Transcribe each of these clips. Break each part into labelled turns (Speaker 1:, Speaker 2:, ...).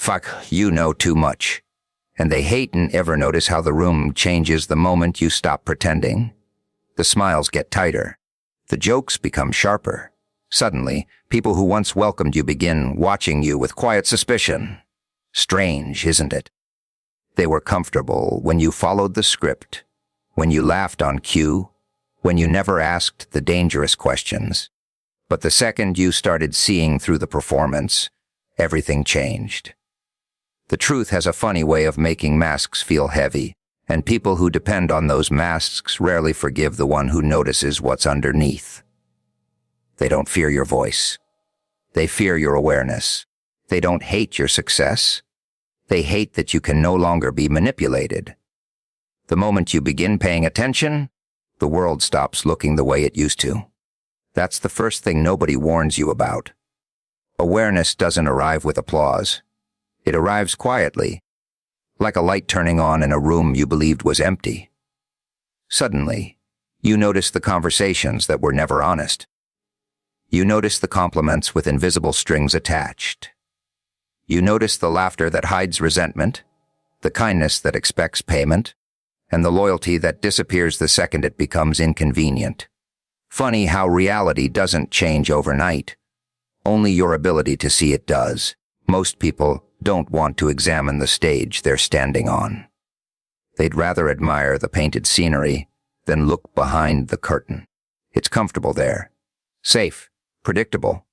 Speaker 1: Fuck, you know too much. And they hate and ever notice how the room changes the moment you stop pretending. The smiles get tighter. The jokes become sharper. Suddenly, people who once welcomed you begin watching you with quiet suspicion. Strange, isn't it? They were comfortable when you followed the script, when you laughed on cue, when you never asked the dangerous questions. But the second you started seeing through the performance, everything changed. The truth has a funny way of making masks feel heavy, and people who depend on those masks rarely forgive the one who notices what's underneath. They don't fear your voice. They fear your awareness. They don't hate your success. They hate that you can no longer be manipulated. The moment you begin paying attention, the world stops looking the way it used to. That's the first thing nobody warns you about. Awareness doesn't arrive with applause. It arrives quietly, like a light turning on in a room you believed was empty. Suddenly, you notice the conversations that were never honest. You notice the compliments with invisible strings attached. You notice the laughter that hides resentment, the kindness that expects payment, and the loyalty that disappears the second it becomes inconvenient. Funny how reality doesn't change overnight. Only your ability to see it does. Most people don't want to examine the stage they're standing on. They'd rather admire the painted scenery than look behind the curtain. It's comfortable there. Safe. Predictable.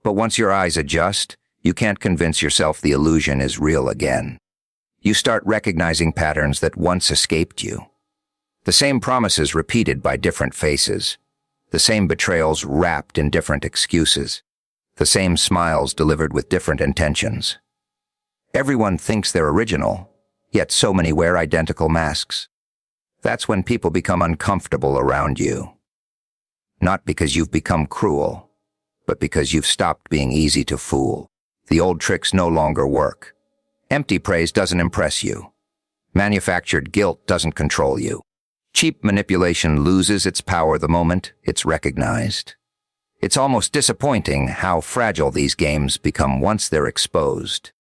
Speaker 1: But once your eyes adjust, you can't convince yourself the illusion is real again. You start recognizing patterns that once escaped you. The same promises repeated by different faces. The same betrayals wrapped in different excuses. The same smiles delivered with different intentions. Everyone thinks they're original, yet so many wear identical masks. That's when people become uncomfortable around you. Not because you've become cruel, but because you've stopped being easy to fool. The old tricks no longer work. Empty praise doesn't impress you. Manufactured guilt doesn't control you. Cheap manipulation loses its power the moment it's recognized. It's almost disappointing how fragile these games become once they're exposed.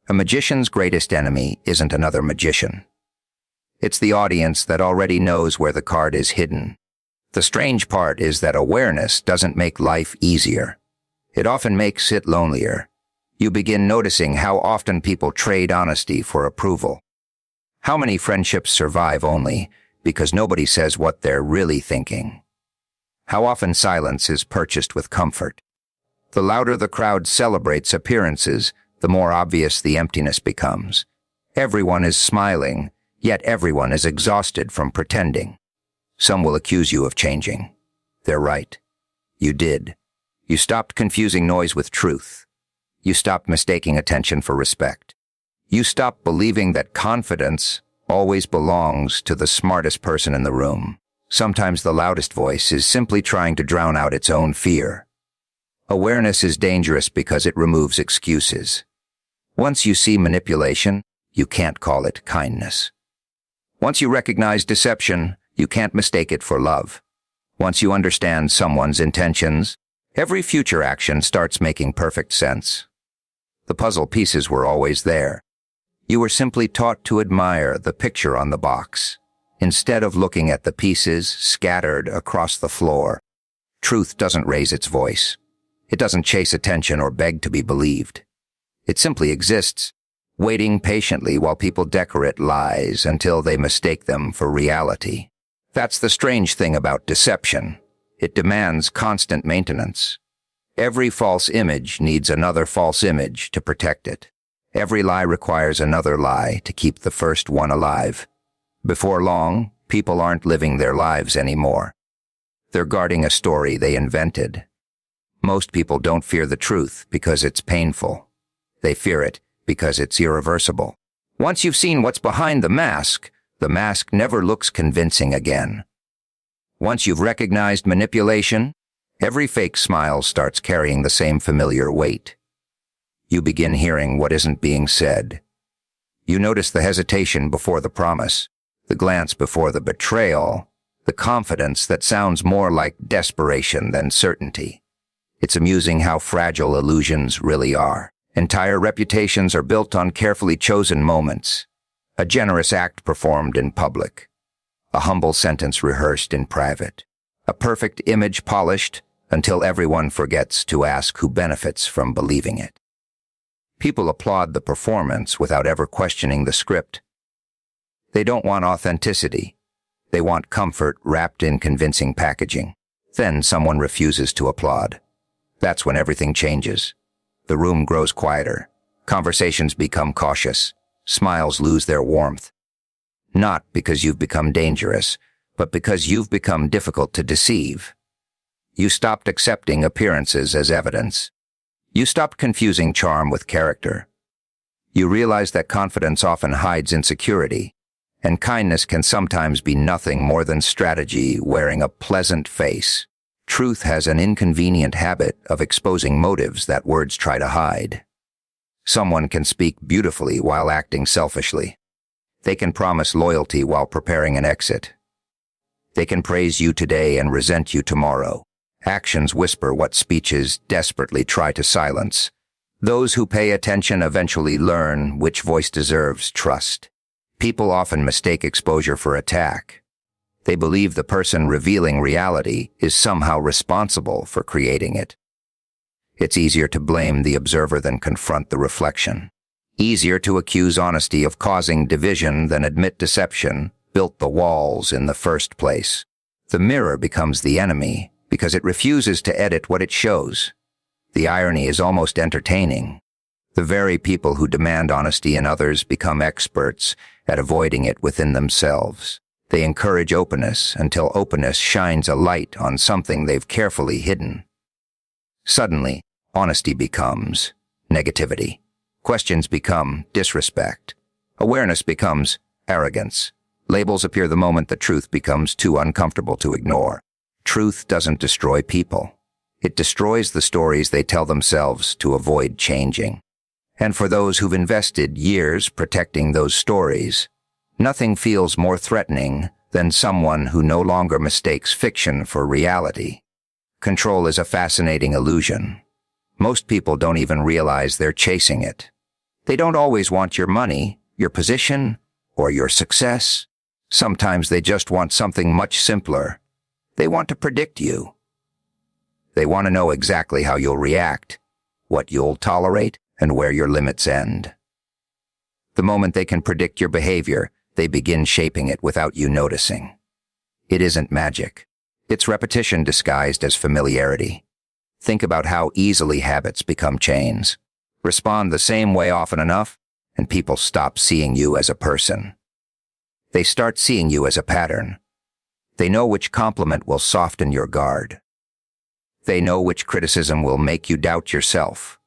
Speaker 1: A magician's greatest enemy isn't another magician. It's the audience that already knows where the card is hidden. The strange part is that awareness doesn't make life easier. It often makes it lonelier. You begin noticing how often people trade honesty for approval. How many friendships survive only because nobody says what they're really thinking. How often silence is purchased with comfort. The louder the crowd celebrates appearances, the more obvious the emptiness becomes. Everyone is smiling, yet everyone is exhausted from pretending. Some will accuse you of changing. They're right. You did. You stopped confusing noise with truth. You stopped mistaking attention for respect. You stopped believing that confidence always belongs to the smartest person in the room. Sometimes the loudest voice is simply trying to drown out its own fear. Awareness is dangerous because it removes excuses. Once you see manipulation, you can't call it kindness. Once you recognize deception, you can't mistake it for love. Once you understand someone's intentions, every future action starts making perfect sense. The puzzle pieces were always there. You were simply taught to admire the picture on the box, instead of looking at the pieces scattered across the floor. Truth doesn't raise its voice. It doesn't chase attention or beg to be believed. It simply exists, waiting patiently while people decorate lies until they mistake them for reality. That's the strange thing about deception. It demands constant maintenance. Every false image needs another false image to protect it. Every lie requires another lie to keep the first one alive. Before long, people aren't living their lives anymore. They're guarding a story they invented. Most people don't fear the truth because it's painful. They fear it because it's irreversible. Once you've seen what's behind the mask never looks convincing again. Once you've recognized manipulation, every fake smile starts carrying the same familiar weight. You begin hearing what isn't being said. You notice the hesitation before the promise, the glance before the betrayal, the confidence that sounds more like desperation than certainty. It's amusing how fragile illusions really are. Entire reputations are built on carefully chosen moments. A generous act performed in public. A humble sentence rehearsed in private. A perfect image polished until everyone forgets to ask who benefits from believing it. People applaud the performance without ever questioning the script. They don't want authenticity. They want comfort wrapped in convincing packaging. Then someone refuses to applaud. That's when everything changes. The room grows quieter. Conversations become cautious. Smiles lose their warmth. Not because you've become dangerous, but because you've become difficult to deceive. You stopped accepting appearances as evidence. You stopped confusing charm with character. You realized that confidence often hides insecurity, and kindness can sometimes be nothing more than strategy wearing a pleasant face. Truth has an inconvenient habit of exposing motives that words try to hide. Someone can speak beautifully while acting selfishly. They can promise loyalty while preparing an exit. They can praise you today and resent you tomorrow. Actions whisper what speeches desperately try to silence. Those who pay attention eventually learn which voice deserves trust. People often mistake exposure for attack. They believe the person revealing reality is somehow responsible for creating it. It's easier to blame the observer than confront the reflection. Easier to accuse honesty of causing division than admit deception built the walls in the first place. The mirror becomes the enemy because it refuses to edit what it shows. The irony is almost entertaining. The very people who demand honesty in others become experts at avoiding it within themselves. They encourage openness until openness shines a light on something they've carefully hidden. Suddenly, honesty becomes negativity. Questions become disrespect. Awareness becomes arrogance. Labels appear the moment the truth becomes too uncomfortable to ignore. Truth doesn't destroy people. It destroys the stories they tell themselves to avoid changing. And for those who've invested years protecting those stories, nothing feels more threatening than someone who no longer mistakes fiction for reality. Control is a fascinating illusion. Most people don't even realize they're chasing it. They don't always want your money, your position, or your success. Sometimes they just want something much simpler. They want to predict you. They want to know exactly how you'll react, what you'll tolerate, and where your limits end. The moment they can predict your behavior, they begin shaping it without you noticing. It isn't magic. It's repetition disguised as familiarity. Think about how easily habits become chains. Respond the same way often enough, and people stop seeing you as a person. They start seeing you as a pattern. They know which compliment will soften your guard. They know which criticism will make you doubt yourself.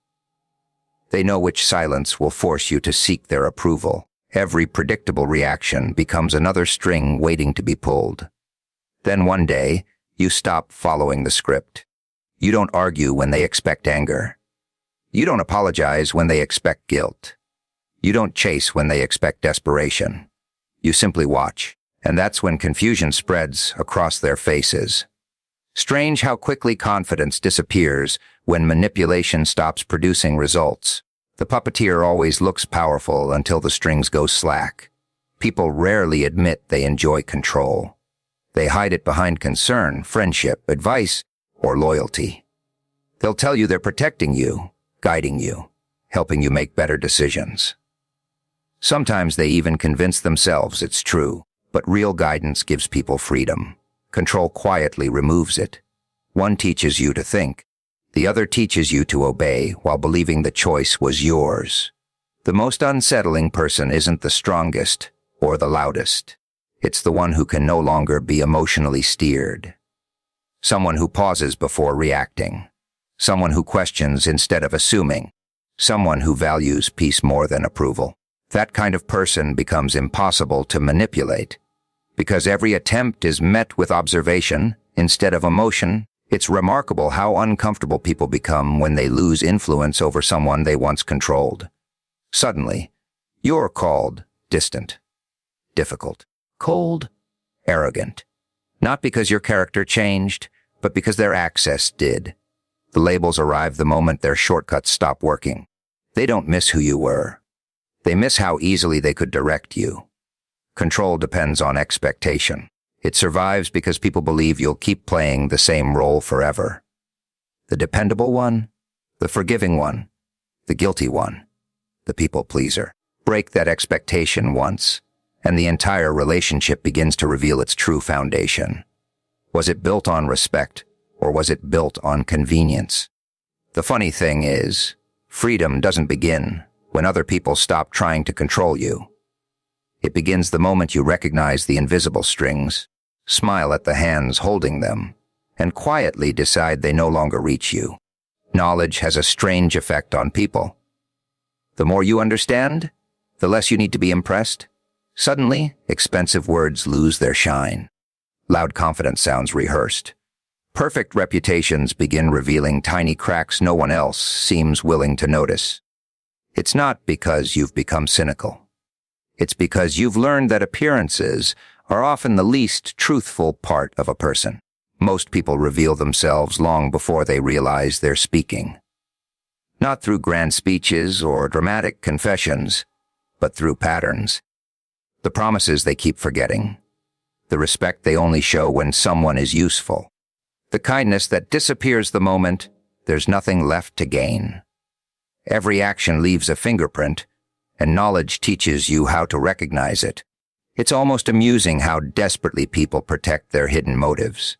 Speaker 1: They know which silence will force you to seek their approval. Every predictable reaction becomes another string waiting to be pulled. Then one day, you stop following the script. You don't argue when they expect anger. You don't apologize when they expect guilt. You don't chase when they expect desperation. You simply watch, and that's when confusion spreads across their faces. Strange how quickly confidence disappears when manipulation stops producing results. The puppeteer always looks powerful until the strings go slack. People rarely admit they enjoy control. They hide it behind concern, friendship, advice, or loyalty. They'll tell you they're protecting you, guiding you, helping you make better decisions. Sometimes they even convince themselves it's true, but real guidance gives people freedom. Control quietly removes it. One teaches you to think. The other teaches you to obey while believing the choice was yours. The most unsettling person isn't the strongest or the loudest. It's the one who can no longer be emotionally steered. Someone who pauses before reacting. Someone who questions instead of assuming. Someone who values peace more than approval. That kind of person becomes impossible to manipulate. Because every attempt is met with observation instead of emotion, it's remarkable how uncomfortable people become when they lose influence over someone they once controlled. Suddenly, you're called distant, difficult, cold, arrogant. Not because your character changed, but because their access did. The labels arrive the moment their shortcuts stop working. They don't miss who you were. They miss how easily they could direct you. Control depends on expectation. It survives because people believe you'll keep playing the same role forever. The dependable one, the forgiving one, the guilty one, the people pleaser. Break that expectation once, and the entire relationship begins to reveal its true foundation. Was it built on respect, or was it built on convenience? The funny thing is, freedom doesn't begin when other people stop trying to control you. It begins the moment you recognize the invisible strings, smile at the hands holding them, and quietly decide they no longer reach you. Knowledge has a strange effect on people. The more you understand, the less you need to be impressed. Suddenly, expensive words lose their shine. Loud confidence sounds rehearsed. Perfect reputations begin revealing tiny cracks no one else seems willing to notice. It's not because you've become cynical. It's because you've learned that appearances are often the least truthful part of a person. Most people reveal themselves long before they realize they're speaking. Not through grand speeches or dramatic confessions, but through patterns. The promises they keep forgetting. The respect they only show when someone is useful. The kindness that disappears the moment there's nothing left to gain. Every action leaves a fingerprint, and knowledge teaches you how to recognize it. It's almost amusing how desperately people protect their hidden motives.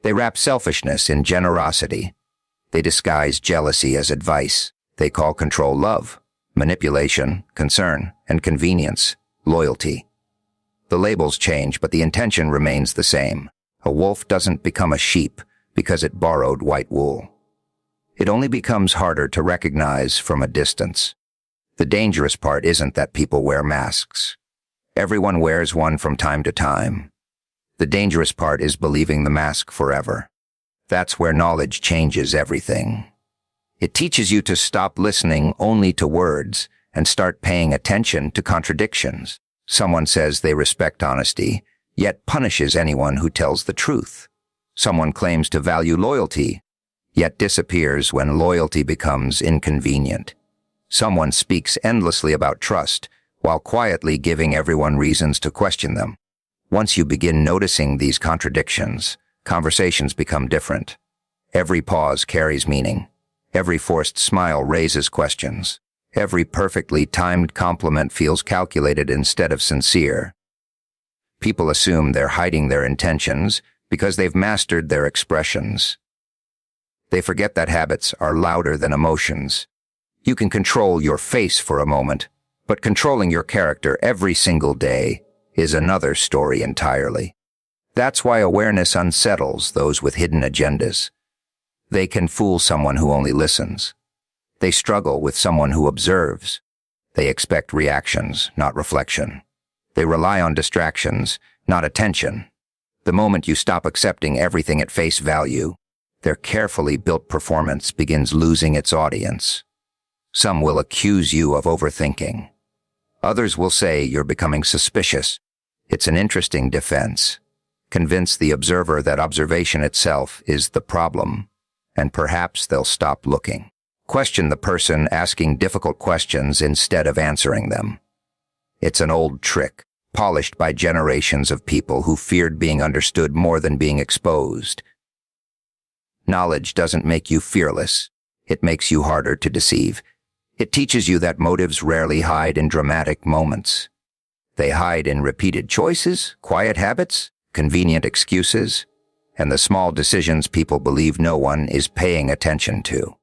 Speaker 1: They wrap selfishness in generosity. They disguise jealousy as advice. They call control love, manipulation, concern, and convenience, loyalty. The labels change, but the intention remains the same. A wolf doesn't become a sheep because it borrowed white wool. It only becomes harder to recognize from a distance. The dangerous part isn't that people wear masks. Everyone wears one from time to time. The dangerous part is believing the mask forever. That's where knowledge changes everything. It teaches you to stop listening only to words and start paying attention to contradictions. Someone says they respect honesty, yet punishes anyone who tells the truth. Someone claims to value loyalty, yet disappears when loyalty becomes inconvenient. Someone speaks endlessly about trust, while quietly giving everyone reasons to question them. Once you begin noticing these contradictions, conversations become different. Every pause carries meaning. Every forced smile raises questions. Every perfectly timed compliment feels calculated instead of sincere. People assume they're hiding their intentions because they've mastered their expressions. They forget that habits are louder than emotions. You can control your face for a moment, but controlling your character every single day is another story entirely. That's why awareness unsettles those with hidden agendas. They can fool someone who only listens. They struggle with someone who observes. They expect reactions, not reflection. They rely on distractions, not attention. The moment you stop accepting everything at face value, their carefully built performance begins losing its audience. Some will accuse you of overthinking. Others will say you're becoming suspicious. It's an interesting defense. Convince the observer that observation itself is the problem, and perhaps they'll stop looking. Question the person asking difficult questions instead of answering them. It's an old trick, polished by generations of people who feared being understood more than being exposed. Knowledge doesn't make you fearless. It makes you harder to deceive. It teaches you that motives rarely hide in dramatic moments. They hide in repeated choices, quiet habits, convenient excuses, and the small decisions people believe no one is paying attention to.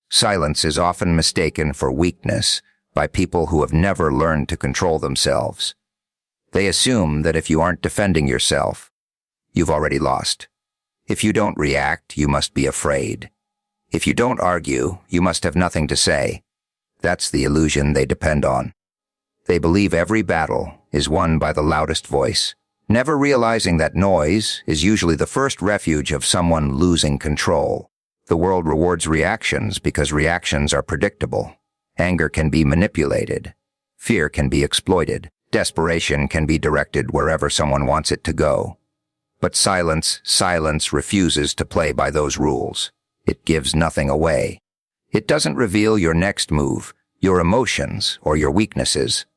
Speaker 1: Silence is often mistaken for weakness by people who have never learned to control themselves. They assume that if you aren't defending yourself, you've already lost. If you don't react, you must be afraid. If you don't argue, you must have nothing to say. That's the illusion they depend on. They believe every battle is won by the loudest voice, never realizing that noise is usually the first refuge of someone losing control. The world rewards reactions because reactions are predictable. Anger can be manipulated. Fear can be exploited. Desperation can be directed wherever someone wants it to go. But silence refuses to play by those rules. It gives nothing away. It doesn't reveal your next move, your emotions, or your weaknesses.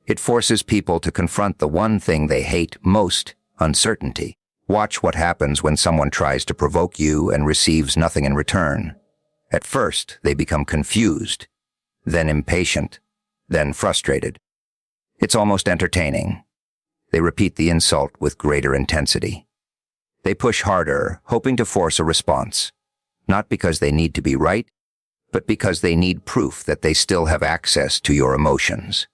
Speaker 1: It forces people to confront the one thing they hate most, uncertainty. Watch what happens when someone tries to provoke you and receives nothing in return. At first, they become confused, then impatient, then frustrated. It's almost entertaining. They repeat the insult with greater intensity. They push harder, hoping to force a response, not because they need to be right, but because they need proof that they still have access to your emotions.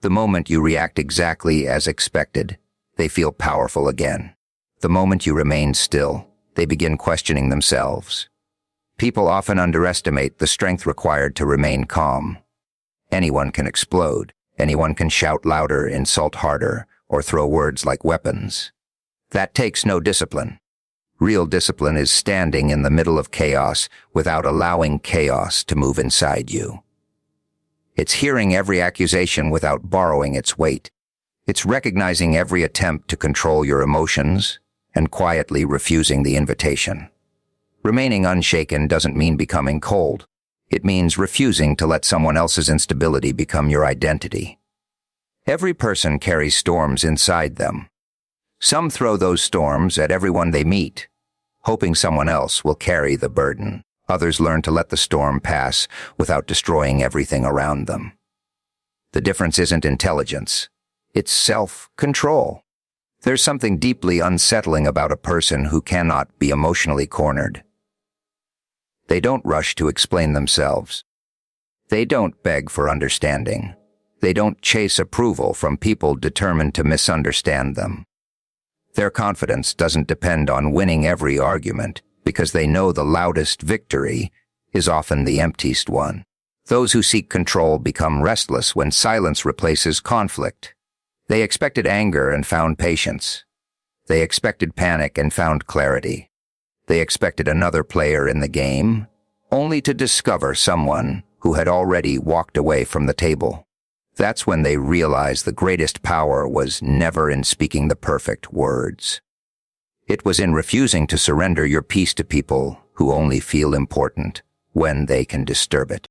Speaker 1: The moment you react exactly as expected, they feel powerful again. The moment you remain still, they begin questioning themselves. People often underestimate the strength required to remain calm. Anyone can explode. Anyone can shout louder, insult harder, or throw words like weapons. That takes no discipline. Real discipline is standing in the middle of chaos without allowing chaos to move inside you. It's hearing every accusation without borrowing its weight. It's recognizing every attempt to control your emotions and quietly refusing the invitation. Remaining unshaken doesn't mean becoming cold. It means refusing to let someone else's instability become your identity. Every person carries storms inside them. Some throw those storms at everyone they meet, hoping someone else will carry the burden. Others learn to let the storm pass without destroying everything around them. The difference isn't intelligence. It's self-control. There's something deeply unsettling about a person who cannot be emotionally cornered. They don't rush to explain themselves. They don't beg for understanding. They don't chase approval from people determined to misunderstand them. Their confidence doesn't depend on winning every argument, because they know the loudest victory is often the emptiest one. Those who seek control become restless when silence replaces conflict. They expected anger and found patience. They expected panic and found clarity. They expected another player in the game, only to discover someone who had already walked away from the table. That's when they realized the greatest power was never in speaking the perfect words. It was in refusing to surrender your peace to people who only feel important when they can disturb it.